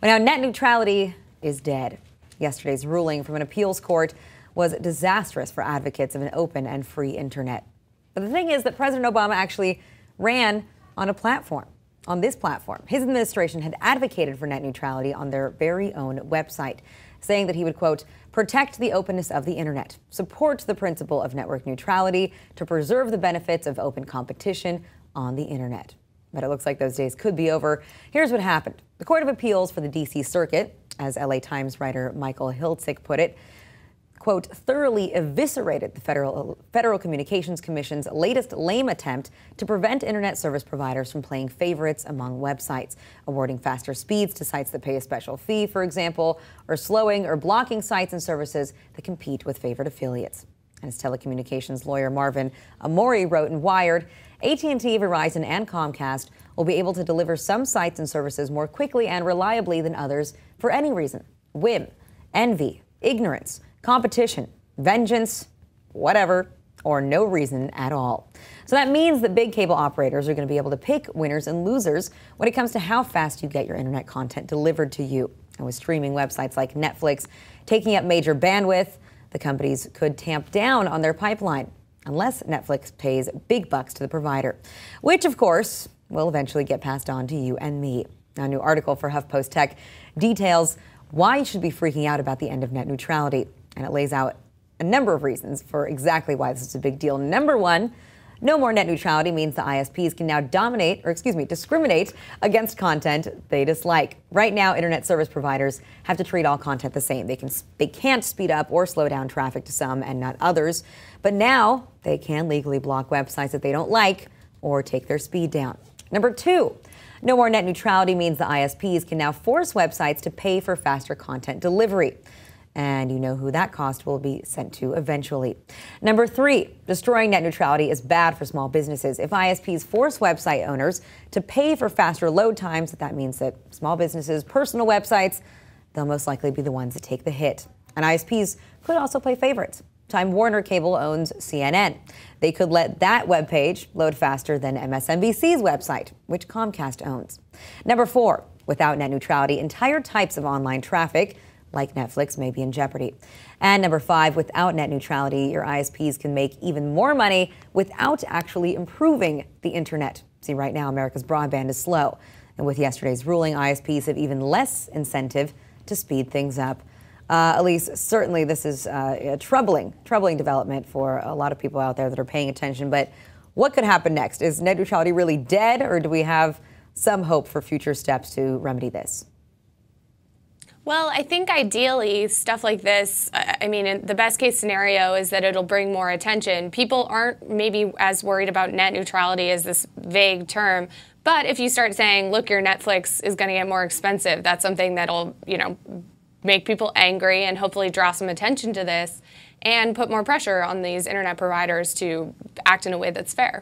Well, now net neutrality is dead. Yesterday's ruling from an appeals court was disastrous for advocates of an open and free internet. But the thing is that President Obama actually ran on this platform. His administration had advocated for net neutrality on their very own website, saying that he would, quote, protect the openness of the internet, support the principle of network neutrality to preserve the benefits of open competition on the internet. But it looks like those days could be over. Here's what happened. The Court of Appeals for the D.C. Circuit, as LA Times writer Michael Hiltzik put it, quote, thoroughly eviscerated the Federal Communications Commission's latest lame attempt to prevent internet service providers from playing favorites among websites, awarding faster speeds to sites that pay a special fee, for example, or slowing or blocking sites and services that compete with favored affiliates. And as telecommunications lawyer Marvin Amori wrote in Wired, AT&T, Verizon, and Comcast will be able to deliver some sites and services more quickly and reliably than others for any reason: whim, envy, ignorance, competition, vengeance, whatever, or no reason at all. So that means that big cable operators are going to be able to pick winners and losers when it comes to how fast you get your internet content delivered to you. And with streaming websites like Netflix taking up major bandwidth, the companies could tamp down on their pipeline unless Netflix pays big bucks to the provider, which, of course, will eventually get passed on to you and me. Now, a new article for HuffPost Tech details why you should be freaking out about the end of net neutrality. And it lays out a number of reasons for exactly why this is a big deal. Number one, no more net neutrality means the ISPs can now discriminate against content they dislike. Right now, internet service providers have to treat all content the same. They can't speed up or slow down traffic to some and not others. But now they can legally block websites that they don't like or take their speed down. Number two, no more net neutrality means the ISPs can now force websites to pay for faster content delivery. And you know who that cost will be sent to eventually. Number three, destroying net neutrality is bad for small businesses. If ISPs force website owners to pay for faster load times, that means that small businesses, personal websites, they'll most likely be the ones that take the hit. And ISPs could also play favorites. Time Warner Cable owns CNN. They could let that web page load faster than MSNBC's website, which Comcast owns. Number four, without net neutrality, entire types of online traffic like Netflix may be in jeopardy. And number five, without net neutrality, your ISPs can make even more money without actually improving the internet. See, right now, America's broadband is slow. And with yesterday's ruling, ISPs have even less incentive to speed things up. Elise, certainly this is a troubling development for a lot of people out there that are paying attention. But what could happen next? Is net neutrality really dead, or do we have some hope for future steps to remedy this? Well, I think ideally stuff like this, I mean, the best case scenario is that it'll bring more attention. People aren't maybe as worried about net neutrality as this vague term. But if you start saying, look, your Netflix is going to get more expensive, that's something that'll, make people angry and hopefully draw some attention to this and put more pressure on these internet providers to act in a way that's fair.